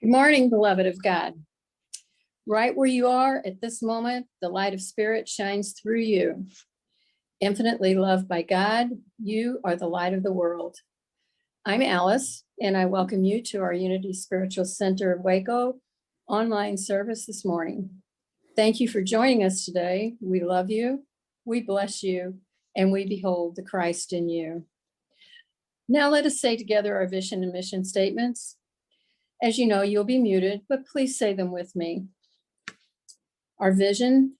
Good morning, beloved of God. Right where you are at this moment, the light of Spirit shines through you. Infinitely loved by God, you are the light of the world. I'm Alice, and I welcome you to our Unity Spiritual Center of Waco online service this morning. Thank you for joining us today. We love you, we bless you, and we behold the Christ in you. Now let us say together our vision and mission statements. As you know, you'll be muted, but please say them with me. Our vision: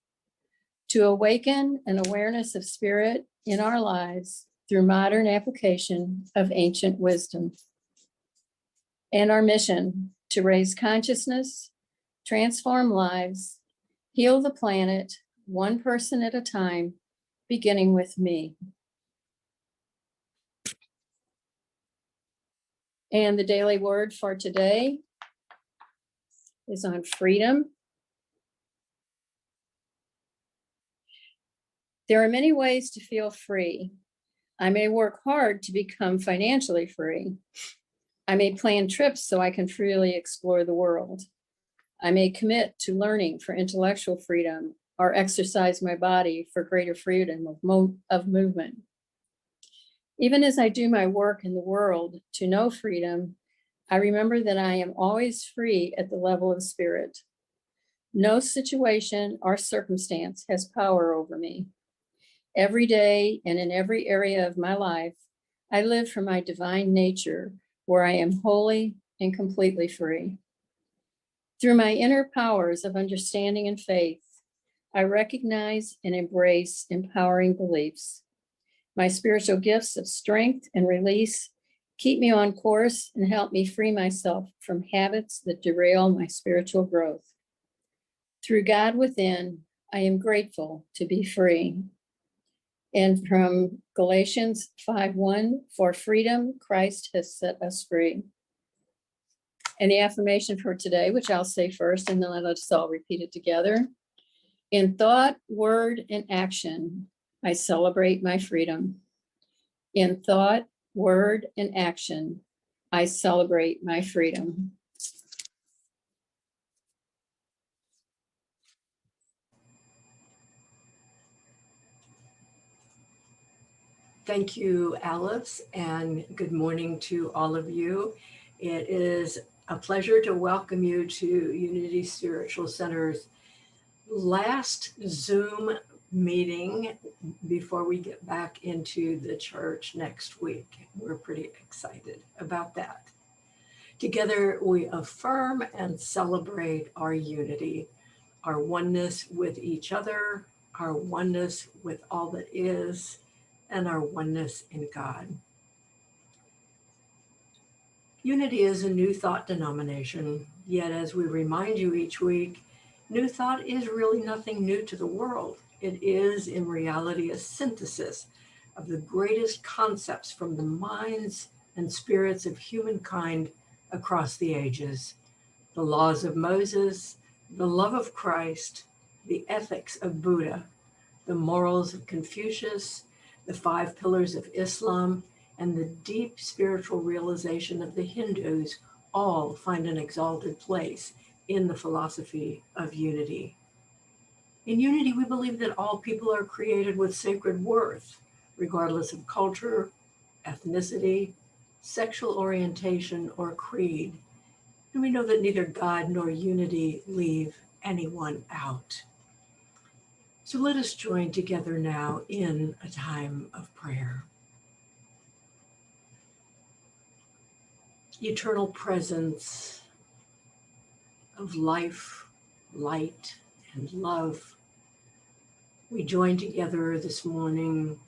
to awaken an awareness of spirit in our lives through modern application of ancient wisdom. And our mission: to raise consciousness, transform lives, heal the planet, one person at a time, beginning with me. And the daily word for today is on freedom. There are many ways to feel free. I may work hard to become financially free. I may plan trips so I can freely explore the world. I may commit to learning for intellectual freedom or exercise my body for greater freedom of movement. Even as I do my work in the world to know freedom, I remember that I am always free at the level of spirit. No situation or circumstance has power over me. Every day and in every area of my life, I live from my divine nature, where I am wholly and completely free. Through my inner powers of understanding and faith, I recognize and embrace empowering beliefs. My spiritual gifts of strength and release keep me on course and help me free myself from habits that derail my spiritual growth. Through God within, I am grateful to be free. And from Galatians 5:1, for freedom, Christ has set us free. And the affirmation for today, which I'll say first, and then let us all repeat it together. In thought, word, and action, I celebrate my freedom. In thought, word, and action, I celebrate my freedom. Thank you, Alice, and good morning to all of you. It is a pleasure to welcome you to Unity Spiritual Center's last Zoom meeting before we get back into the church next week. We're pretty excited about that. Together, we affirm and celebrate our unity, our oneness with each other, our oneness with all that is, and our oneness in God. Unity is a New Thought denomination, yet as we remind you each week, New Thought is really nothing new to the world. It is in reality a synthesis of the greatest concepts from the minds and spirits of humankind across the ages. The laws of Moses, the love of Christ, the ethics of Buddha, the morals of Confucius, the 5 pillars of Islam, and the deep spiritual realization of the Hindus all find an exalted place in the philosophy of unity. In unity, we believe that all people are created with sacred worth, regardless of culture, ethnicity, sexual orientation, or creed. And we know that neither God nor unity leave anyone out. So let us join together now in a time of prayer. Eternal presence of life, light, and love, we join together this morning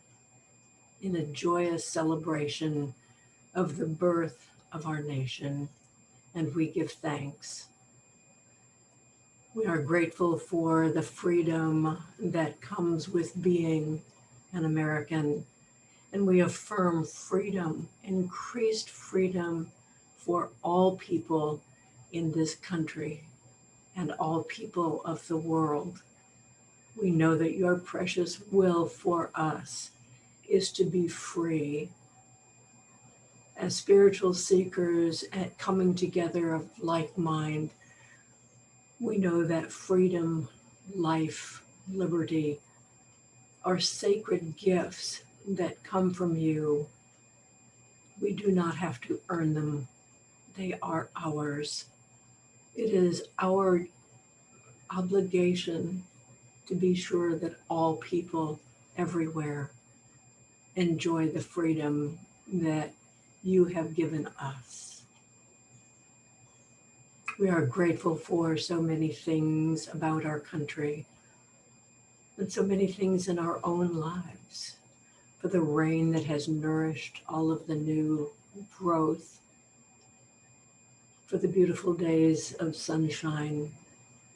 in a joyous celebration of the birth of our nation, and we give thanks. We are grateful for the freedom that comes with being an American, and we affirm freedom, increased freedom for all people in this country and all people of the world. We know that your precious will for us is to be free. as spiritual seekers at coming together of like mind, we know that freedom, life, liberty are sacred gifts that come from you. We do not have to earn them. They are ours. It is our obligation to be sure that all people everywhere enjoy the freedom that you have given us. We are grateful for so many things about our country and so many things in our own lives, for the rain that has nourished all of the new growth, for the beautiful days of sunshine,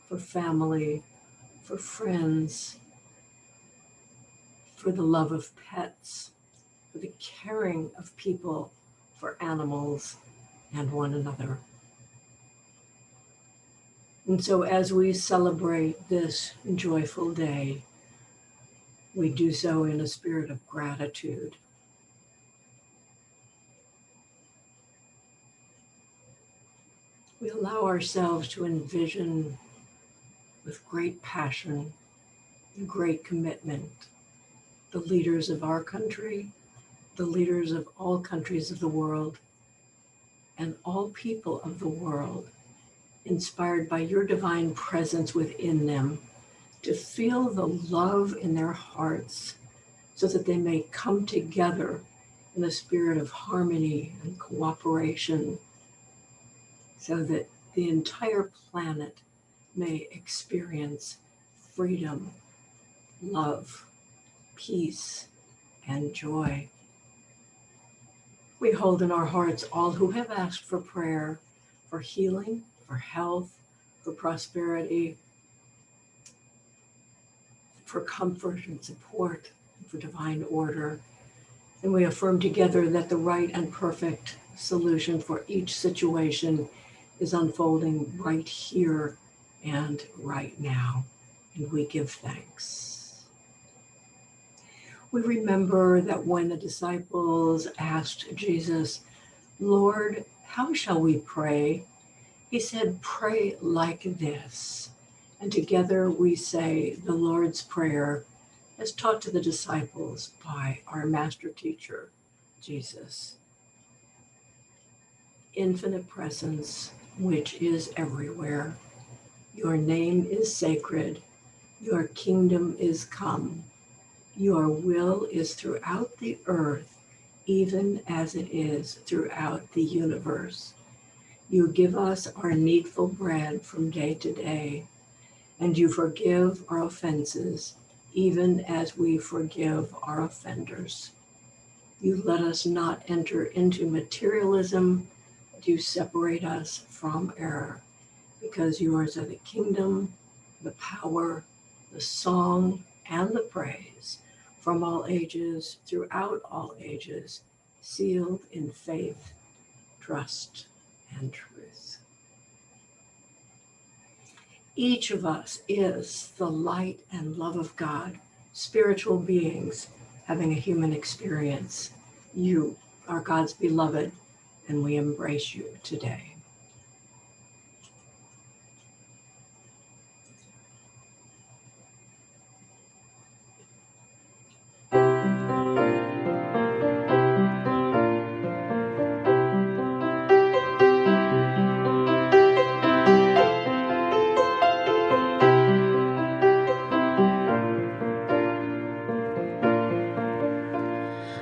for family, for friends, for the love of pets, for the caring of people for animals and one another. And so as we celebrate this joyful day, we do so in a spirit of gratitude. We allow ourselves to envision with great passion and great commitment the leaders of our country, the leaders of all countries of the world, and all people of the world, inspired by your divine presence within them, to feel the love in their hearts so that they may come together in a spirit of harmony and cooperation, so that the entire planet may experience freedom, love, peace, and joy. We hold in our hearts all who have asked for prayer, for healing, for health, for prosperity, for comfort and support, for divine order. And we affirm together that the right and perfect solution for each situation is unfolding right here and right now. And we give thanks. We remember that when the disciples asked Jesus, "Lord, how shall we pray?" He said, "Pray like this." And together we say the Lord's Prayer as taught to the disciples by our master teacher, Jesus. Infinite presence, which is everywhere. Your name is sacred. Your kingdom is come. Your will is throughout the earth, even as it is throughout the universe. You give us our needful bread from day to day, and you forgive our offenses, even as we forgive our offenders. You let us not enter into materialism, but you separate us from error, because yours are the kingdom, the power, the song, and the praise, from all ages, throughout all ages, sealed in faith, trust, and truth. Each of us is the light and love of God, spiritual beings having a human experience. You are God's beloved, and we embrace you today.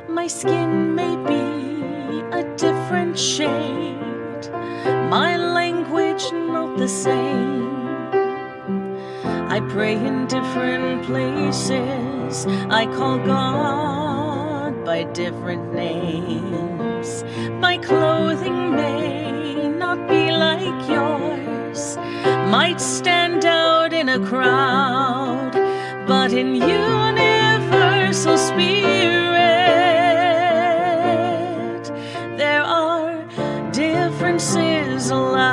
My skin may be a different shade, my language not the same. I pray in different places, I call God by different names. My clothing may not be like yours, might stand out in a crowd, but in universal spirit, there are differences allowed.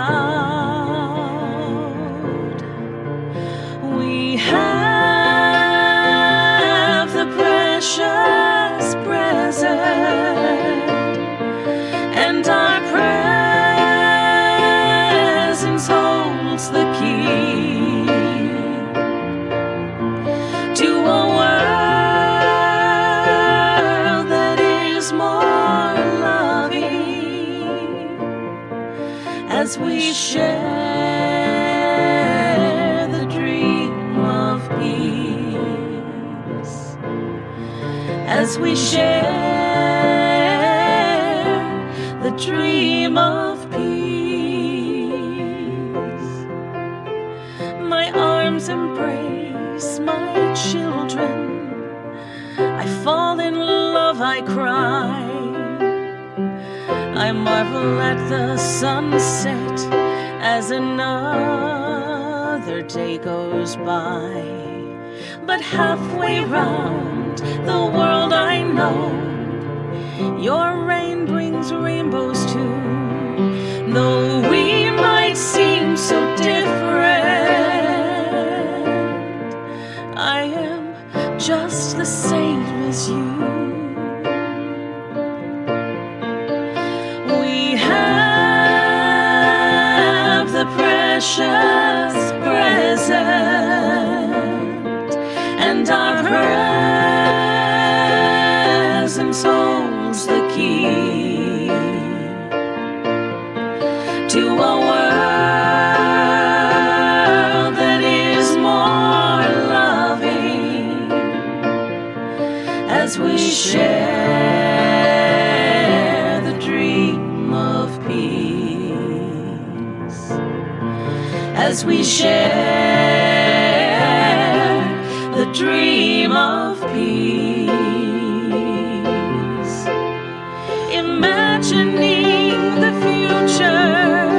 We have the precious present, as we share the dream of peace, as we share the dream of peace. My arms embrace my children, I fall in love, I cry, I marvel at the sunset as another day goes by. But halfway round the world I know, your rain brings rainbows too. Though we might seem so different, I am just the same as you. We have the precious present, and our presence holds the key to a world that is more loving, as we share the dream of peace, as we share the dream of peace, imagining the future,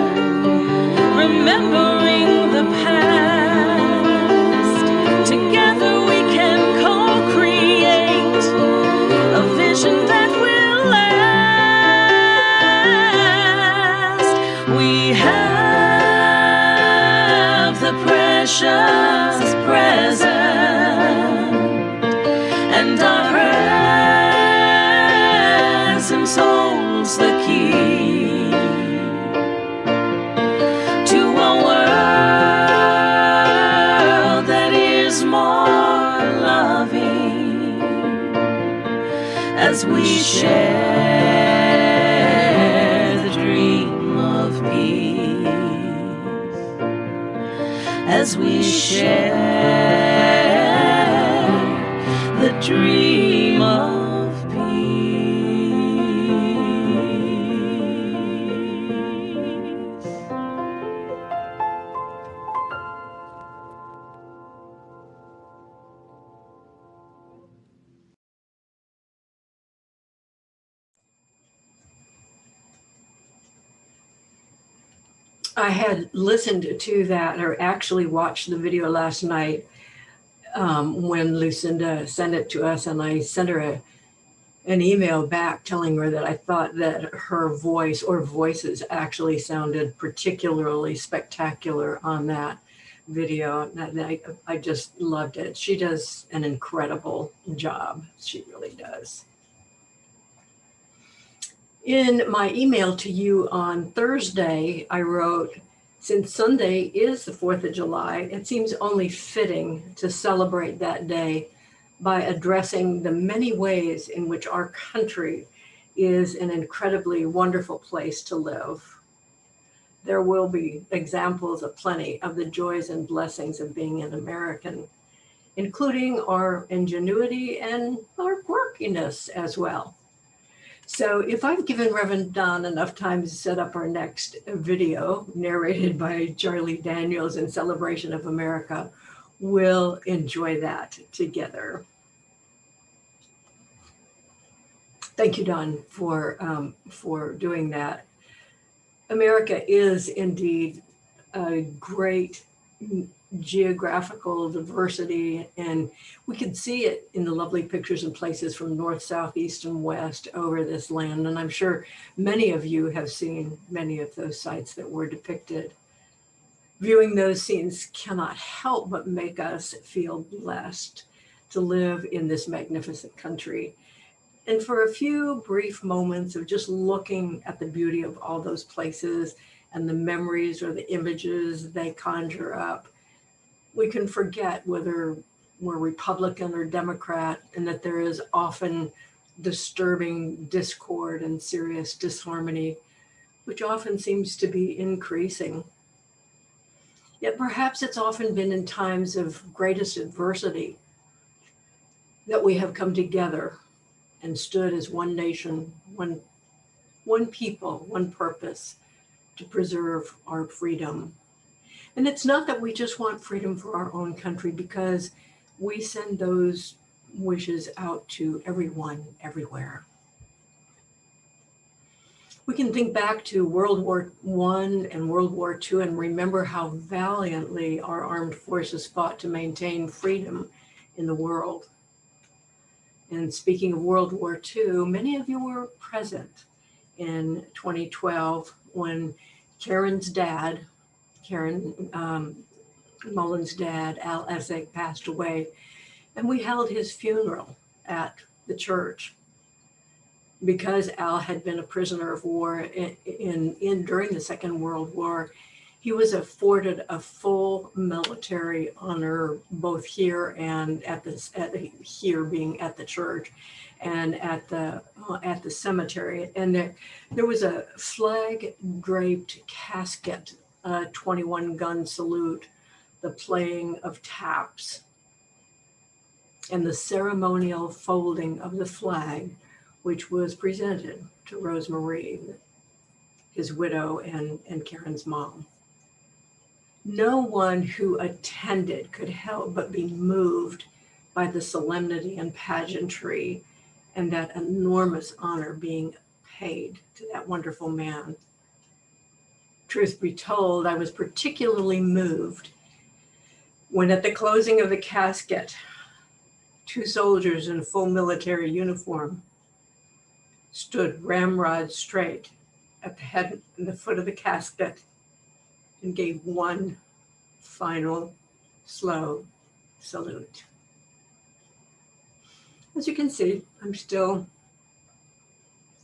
remembering the past. Together we can co-create a vision that will last. We have the precious present, and our presence holds the key to a world that is more loving, as we share the dream of peace, as we share the dream of peace. I had listened to that, or actually watched the video last night when Lucinda sent it to us, and I sent her an email back telling her that I thought that her voice or voices actually sounded particularly spectacular on that video. And I just loved it. She does an incredible job. She really does. In my email to you on Thursday, I wrote, since Sunday is the 4th of July, it seems only fitting to celebrate that day by addressing the many ways in which our country is an incredibly wonderful place to live. There will be examples aplenty of the joys and blessings of being an American, including our ingenuity and our quirkiness as well. So if I've given Reverend Don enough time to set up our next video narrated by Charlie Daniels in celebration of America, we'll enjoy that together. Thank you, Don, for doing that. America is indeed a great geographical diversity, and we can see it in the lovely pictures and places from north, south, east, and west over this land. And I'm sure many of you have seen many of those sites that were depicted. Viewing those scenes cannot help but make us feel blessed to live in this magnificent country. And for a few brief moments of just looking at the beauty of all those places and the memories or the images they conjure up, we can forget whether we're Republican or Democrat, and that there is often disturbing discord and serious disharmony which often seems to be increasing. Yet perhaps it's often been in times of greatest adversity that we have come together and stood as one nation, one people, one purpose to preserve our freedom. And it's not that we just want freedom for our own country, because we send those wishes out to everyone, everywhere. We can think back to World War I and World War II and remember how valiantly our armed forces fought to maintain freedom in the world. And speaking of World War II, many of you were present in 2012 when Karen's dad, Karen Mullen's dad, Al Essig, passed away, and we held his funeral at the church. Because Al had been a prisoner of war during the Second World War, he was afforded a full military honor, both here and here being at the church, and at the cemetery. And there was a flag-draped casket, a 21-gun salute, the playing of taps, and the ceremonial folding of the flag, which was presented to Rosemarie, his widow and Karen's mom. No one who attended could help but be moved by the solemnity and pageantry and that enormous honor being paid to that wonderful man. Truth be told, I was particularly moved when at the closing of the casket, two soldiers in full military uniform stood ramrod straight at the head and the foot of the casket and gave one final slow salute. As you can see, I'm still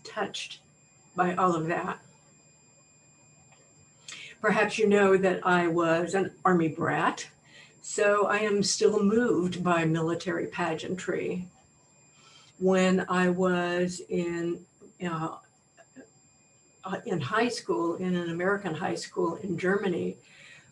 touched by all of that. Perhaps you know that I was an Army brat, so I am still moved by military pageantry. When I was in high school, in an American high school in Germany,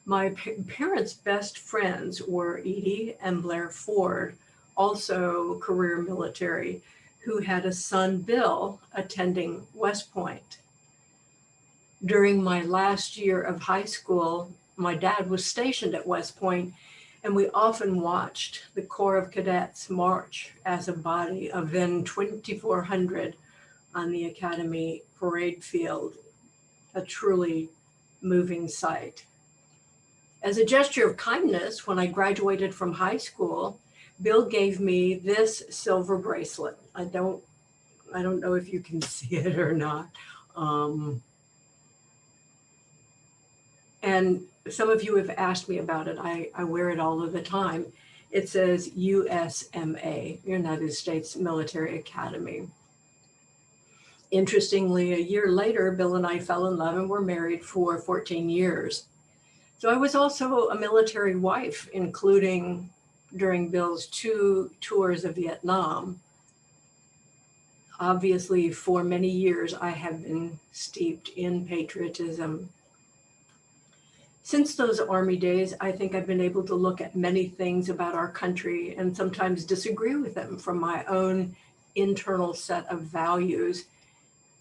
my parents' best friends were Edie and Blair Ford, also career military, who had a son, Bill, attending West Point. During my last year of high school, my dad was stationed at West Point, and we often watched the Corps of Cadets march as a body of then 2,400 on the Academy parade field, a truly moving sight. As a gesture of kindness, when I graduated from high school, Bill gave me this silver bracelet. I don't know if you can see it or not. And some of you have asked me about it. I wear it all of the time. It says USMA, United States Military Academy. Interestingly, a year later, Bill and I fell in love and were married for 14 years. So I was also a military wife, including during Bill's 2 tours of Vietnam. Obviously, for many years, I have been steeped in patriotism. Since those Army days, I think I've been able to look at many things about our country and sometimes disagree with them from my own internal set of values.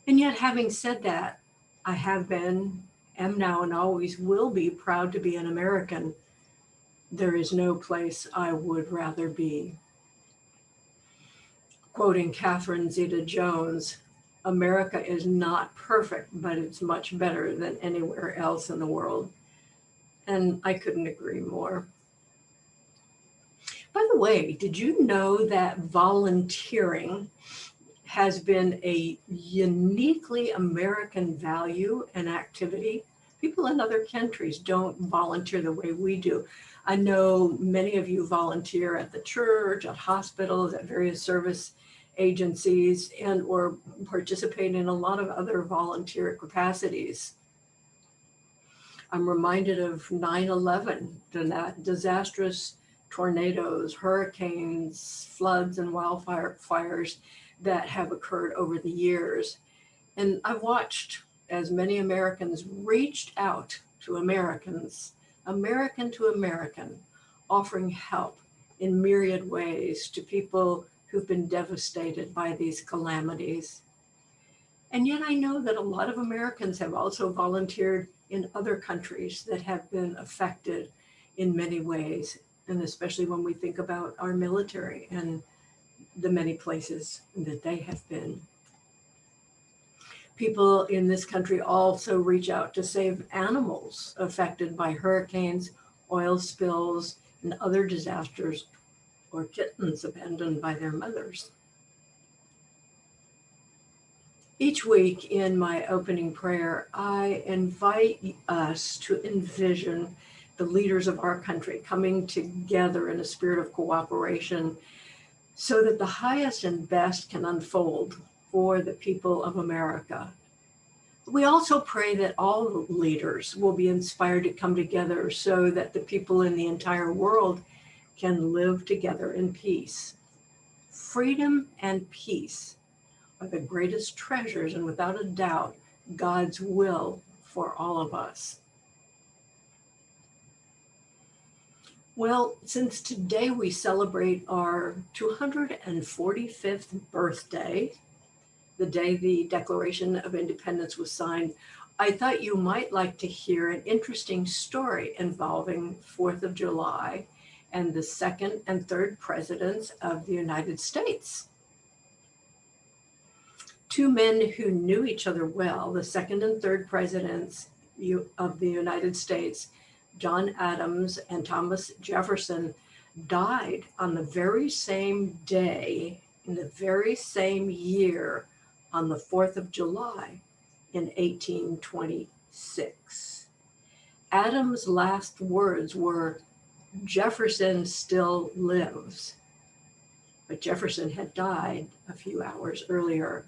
And yet, having said that, I have been, am now, and always will be proud to be an American. There is no place I would rather be. Quoting Catherine Zeta-Jones, America is not perfect, but it's much better than anywhere else in the world. And I couldn't agree more. By the way, did you know that volunteering has been a uniquely American value and activity? People in other countries don't volunteer the way we do. I know many of you volunteer at the church, at hospitals, at various service agencies, and or participate in a lot of other volunteer capacities. I'm reminded of 9/11, the disastrous tornadoes, hurricanes, floods, and wildfires that have occurred over the years. And I've watched as many Americans reached out to Americans, American to American, offering help in myriad ways to people who've been devastated by these calamities. And yet I know that a lot of Americans have also volunteered in other countries that have been affected in many ways, and especially when we think about our military and the many places that they have been. People in this country also reach out to save animals affected by hurricanes, oil spills, and other disasters, or kittens abandoned by their mothers. Each week in my opening prayer, I invite us to envision the leaders of our country coming together in a spirit of cooperation so that the highest and best can unfold for the people of America. We also pray that all leaders will be inspired to come together so that the people in the entire world can live together in peace. Freedom and peace are the greatest treasures, and without a doubt, God's will for all of us. Well, since today we celebrate our 245th birthday, the day the Declaration of Independence was signed, I thought you might like to hear an interesting story involving 4th of July and the second and third presidents of the United States. Two men who knew each other well, the second and third presidents of the United States, John Adams and Thomas Jefferson, died on the very same day, in the very same year, on the 4th of July in 1826. Adams' last words were, "Jefferson still lives." But Jefferson had died a few hours earlier.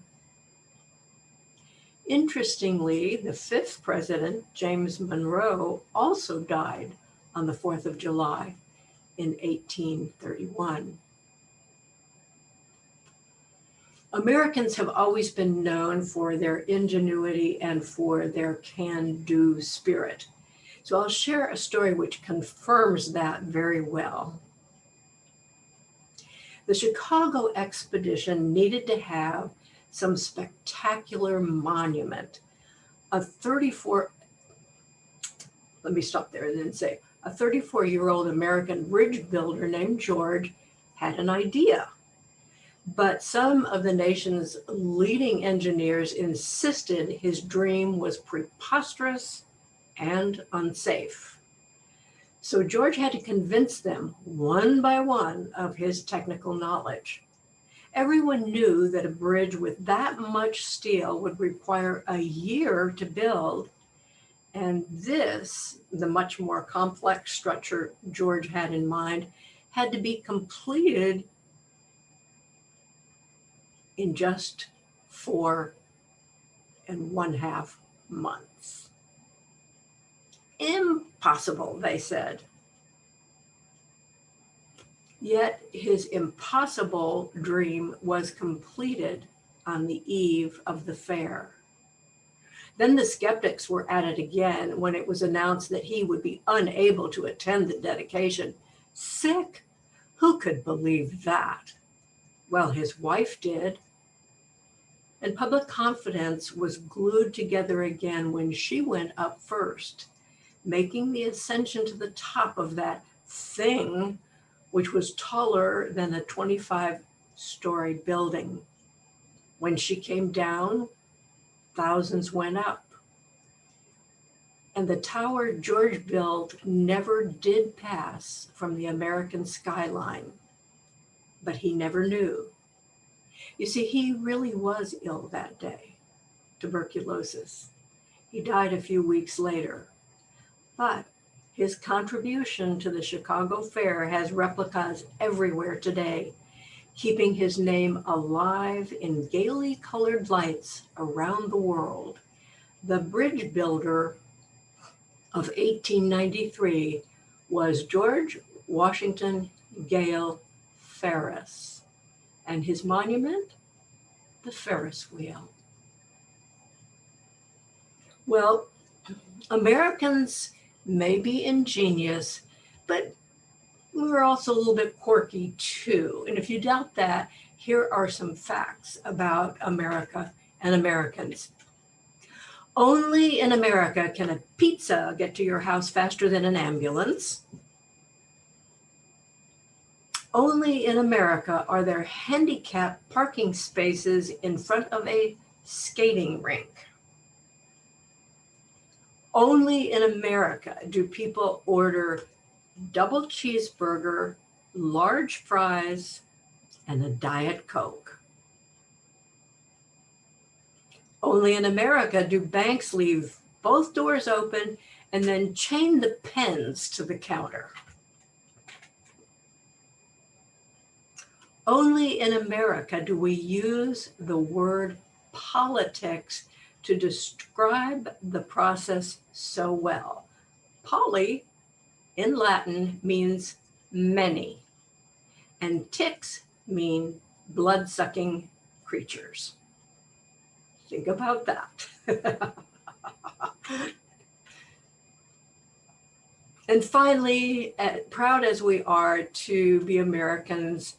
Interestingly, the fifth president, James Monroe, also died on the 4th of July in 1831. Americans have always been known for their ingenuity and for their can-do spirit. So I'll share a story which confirms that very well. The Chicago expedition needed to have some spectacular monument. A 34-year-old American bridge builder named George had an idea. But some of the nation's leading engineers insisted his dream was preposterous and unsafe. So George had to convince them one by one of his technical knowledge. Everyone knew that a bridge with that much steel would require a year to build, and this, the much more complex structure George had in mind, had to be completed in just 4.5 months. Impossible, they said. Yet his impossible dream was completed on the eve of the fair. Then the skeptics were at it again when it was announced that he would be unable to attend the dedication. Sick? Who could believe that? Well, his wife did. And public confidence was glued together again when she went up first, making the ascension to the top of that thing, which was taller than a 25-story building. When she came down, thousands went up. And the tower George built never did pass from the American skyline, but he never knew. You see, he really was ill that day, tuberculosis. He died a few weeks later, but his contribution to the Chicago Fair has replicas everywhere today, keeping his name alive in gaily colored lights around the world. The bridge builder of 1893 was George Washington Gale Ferris, and his monument, the Ferris wheel. Well, Americans may be ingenious, but we're also a little bit quirky too. And if you doubt that, here are some facts about America and Americans. Only in America can a pizza get to your house faster than an ambulance. Only in America are there handicapped parking spaces in front of a skating rink. Only in America do people order double cheeseburger, large fries, and a Diet Coke. Only in America do banks leave both doors open and then chain the pens to the counter. Only in America do we use the word politics to describe the process so well. Poly in Latin means many, and ticks mean blood-sucking creatures. Think about that. And finally, proud as we are to be Americans,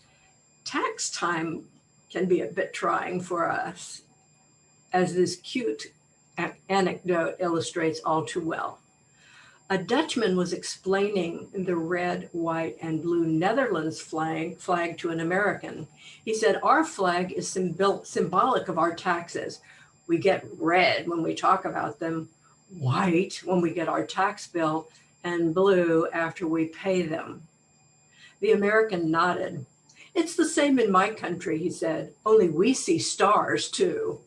tax time can be a bit trying for us, as this cute anecdote illustrates all too well. A Dutchman was explaining the red, white, and blue Netherlands flag to an American. He said, "Our flag is symbolic of our taxes. We get red when we talk about them, white when we get our tax bill, and blue after we pay them." The American nodded. "It's the same in my country," he said, "only we see stars too."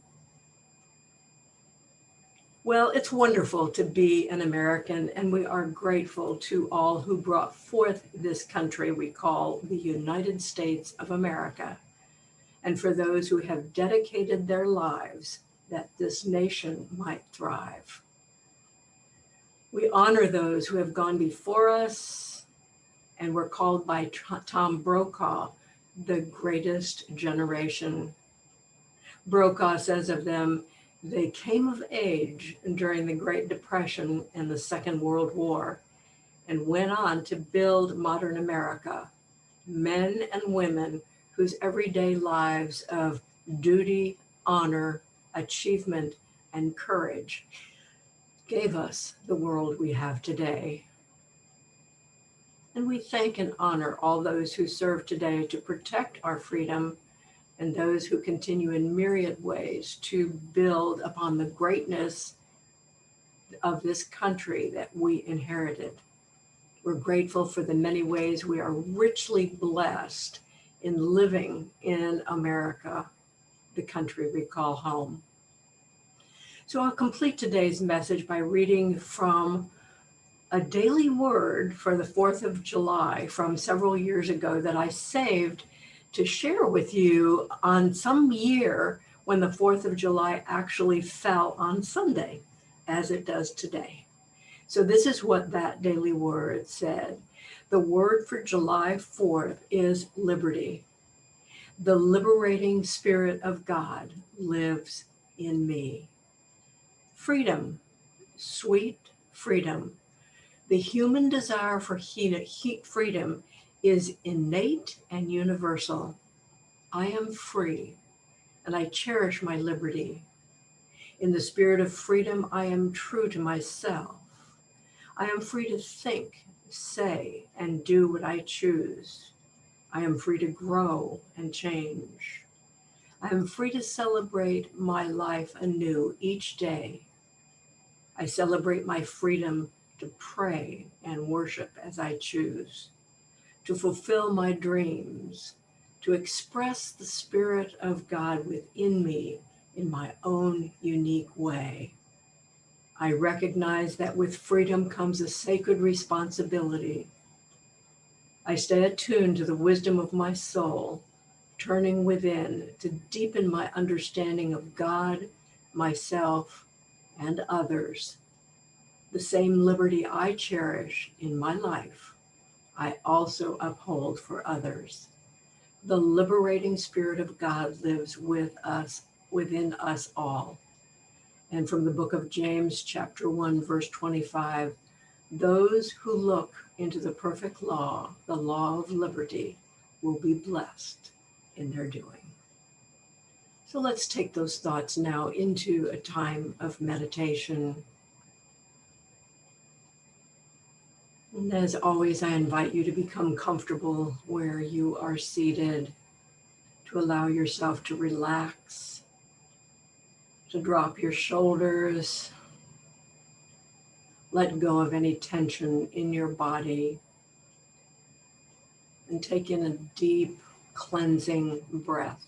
Well, it's wonderful to be an American, and we are grateful to all who brought forth this country we call the United States of America, and for those who have dedicated their lives that this nation might thrive. We honor those who have gone before us and were called by Tom Brokaw the greatest generation. Brokaw says of them, "They came of age during the Great Depression and the Second World War and went on to build modern America, men and women whose everyday lives of duty, honor, achievement, and courage gave us the world we have today." And we thank and honor all those who serve today to protect our freedom and those who continue in myriad ways to build upon the greatness of this country that we inherited. We're grateful for the many ways we are richly blessed in living in America, the country we call home. So I'll complete today's message by reading from a daily word for the 4th of July from several years ago that I saved to share with you on some year when the 4th of July actually fell on Sunday, as it does today. So this is what that daily word said. The word for July 4th is liberty. The liberating Spirit of God lives in me. Freedom, sweet freedom. The human desire for freedom is innate and universal. I am free, and I cherish my liberty. In the spirit of freedom, I am true to myself. I am free to think, say, and do what I choose. I am free to grow and change. I am free to celebrate my life anew each day. I celebrate my freedom to pray and worship as I choose, to fulfill my dreams, to express the Spirit of God within me in my own unique way. I recognize that with freedom comes a sacred responsibility. I stay attuned to the wisdom of my soul, turning within to deepen my understanding of God, myself, and others. The same liberty I cherish in my life, I also uphold for others. The liberating Spirit of God lives with us, within us all. And from the book of James, chapter 1, verse 25, those who look into the perfect law, the law of liberty, will be blessed in their doing. So let's take those thoughts now into a time of meditation. And as always, I invite you to become comfortable where you are seated, to allow yourself to relax, to drop your shoulders, let go of any tension in your body, and take in a deep cleansing breath,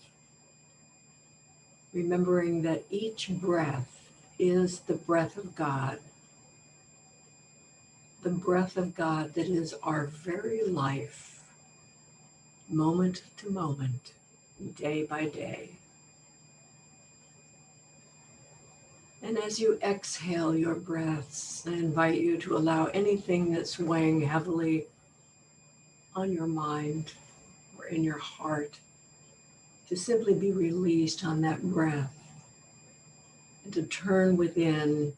remembering that each breath is the breath of God, the breath of God that is our very life, moment to moment, day by day. And as you exhale your breaths, I invite you to allow anything that's weighing heavily on your mind or in your heart to simply be released on that breath, and to turn within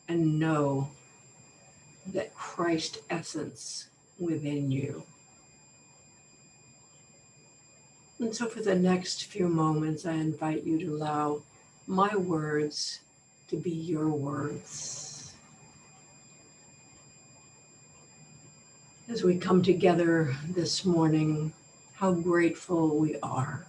and know that Christ essence within you. And so for the next few moments, I invite you to allow my words to be your words. As we come together this morning, how grateful we are.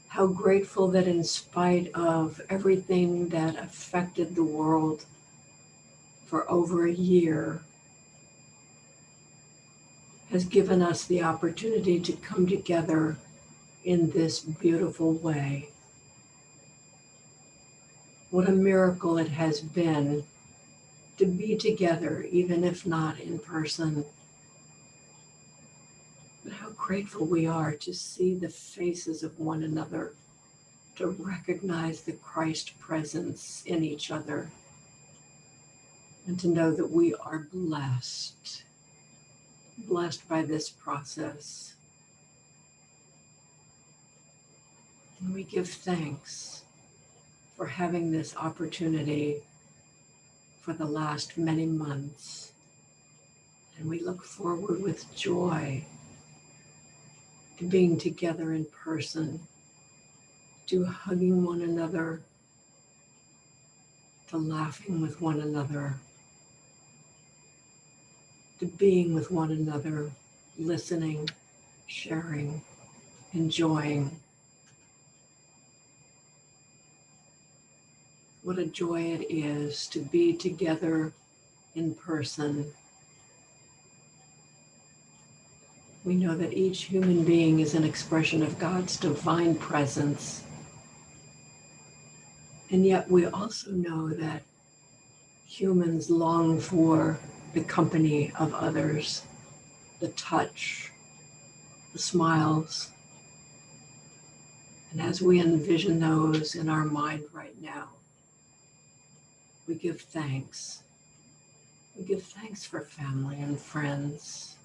How grateful that in spite of everything that affected the world for over a year, has given us the opportunity to come together in this beautiful way. What a miracle it has been to be together, even if not in person. But how grateful we are to see the faces of one another, to recognize the Christ presence in each other, and to know that we are blessed by this process. And we give thanks for having this opportunity for the last many months. And we look forward with joy to being together in person, to hugging one another, to laughing with one another, to being with one another, listening, sharing, enjoying. What a joy it is to be together in person. We know that each human being is an expression of God's divine presence. And yet we also know that humans long for the company of others, the touch, the smiles. And as we envision those in our mind right now, we give thanks. We give thanks for family and friends.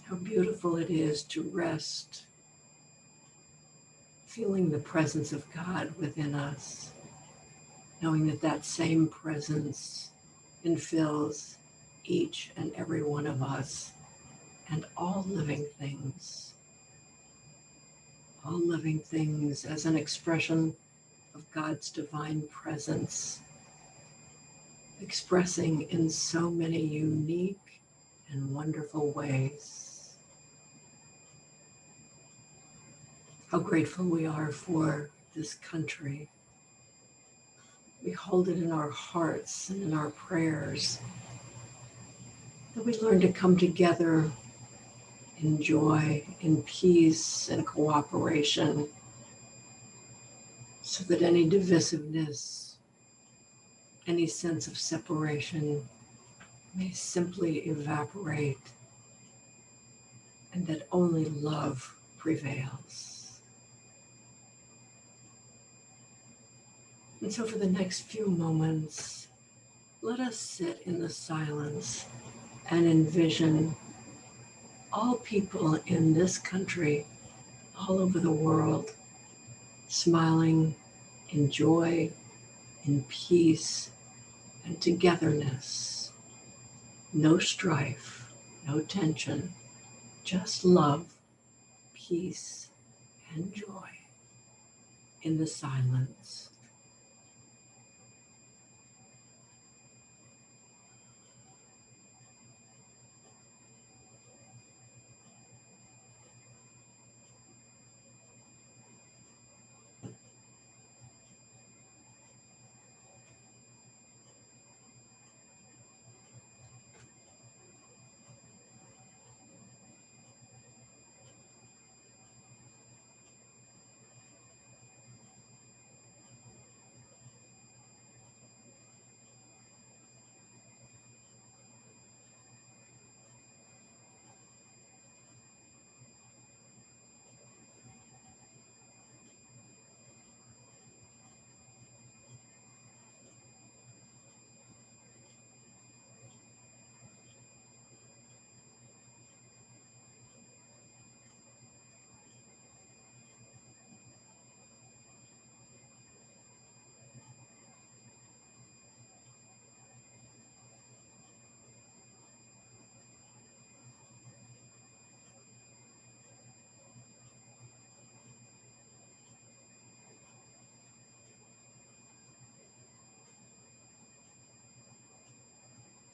How beautiful it is to rest, feeling the presence of God within us, knowing that that same presence infills each and every one of us and all living things as an expression of God's divine presence, expressing in so many unique and wonderful ways. How grateful we are for this country. We hold it in our hearts and in our prayers, that we learn to come together in joy, in peace, and cooperation, so that any divisiveness, any sense of separation may simply evaporate, and that only love prevails. And so for the next few moments, let us sit in the silence and envision all people in this country, all over the world, smiling in joy, in peace, and togetherness. No strife, no tension, just love, peace, and joy in the silence.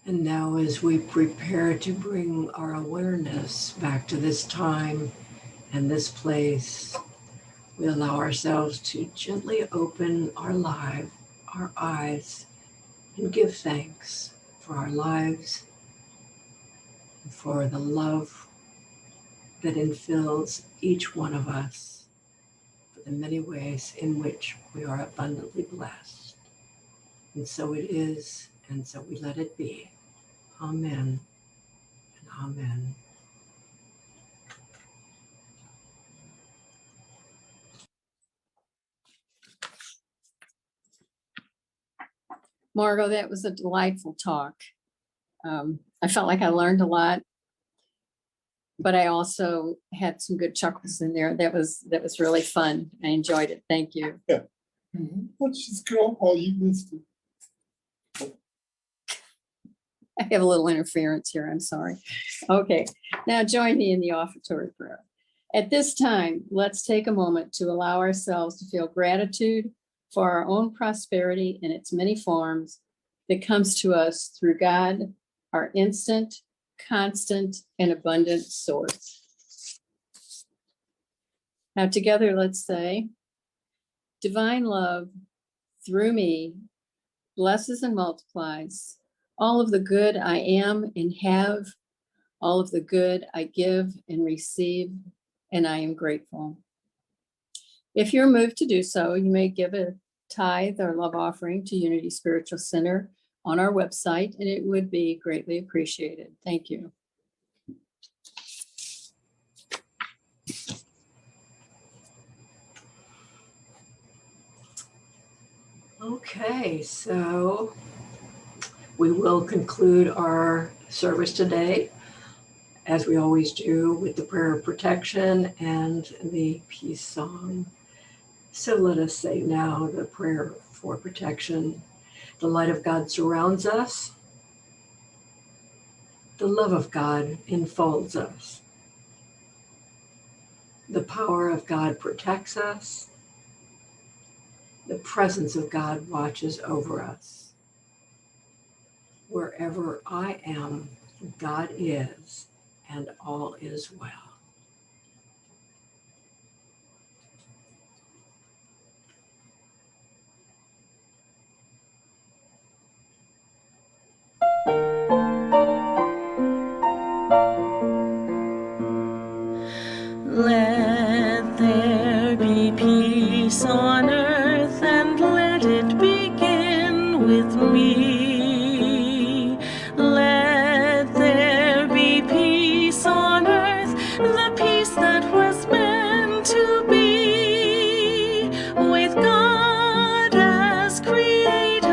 And now, as we prepare to bring our awareness back to this time and this place, we allow ourselves to gently open our eyes, and give thanks for our lives, and for the love that infills each one of us, for the many ways in which we are abundantly blessed. And so it is, and so we let it be. Amen and amen. Margo, that was a delightful talk. I felt like I learned a lot, but I also had some good chuckles in there. That was really fun. I enjoyed it. Thank you. Yeah. Let's just go. Oh, you missed it. I have a little interference here. I'm sorry. Okay, now join me in the offertory prayer. At this time, let's take a moment to allow ourselves to feel gratitude for our own prosperity in its many forms that comes to us through God, our instant, constant, and abundant source. Now together, let's say, divine love through me blesses and multiplies all of the good I am and have, all of the good I give and receive, and I am grateful. If you're moved to do so, you may give a tithe or love offering to Unity Spiritual Center on our website, and it would be greatly appreciated. Thank you. Okay, so we will conclude our service today, as we always do, with the prayer of protection and the peace song. So let us say now the prayer for protection. The light of God surrounds us. The love of God enfolds us. The power of God protects us. The presence of God watches over us. Wherever I am, God is, and all is well. Let there be peace on earth, and let it begin with me. Let there be peace on earth, the peace that was meant to be, with God as creator,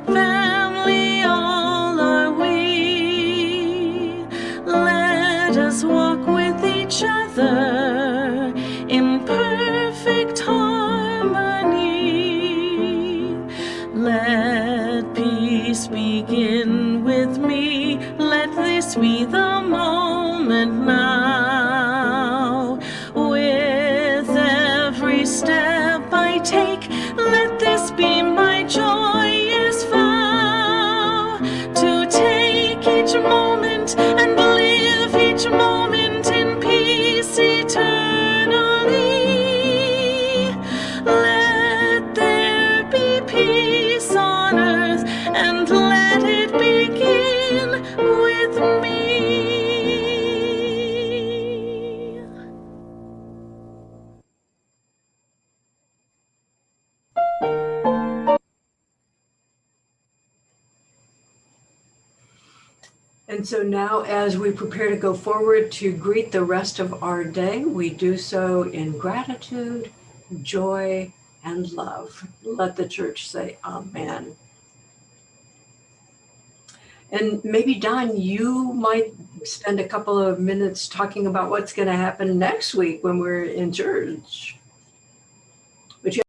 family all are we. Let us walk with each other in perfect this begin with me. Let this be the moment now. With every step I take, let this be my joyous vow. To take each moment and live each moment in peace eternally. Let there be peace on earth, and let it begin with me. And so now, as we prepare to go forward to greet the rest of our day, we do so in gratitude, joy, and love. Let the church say amen. And maybe, Don, you might spend a couple of minutes talking about what's going to happen next week when we're in church.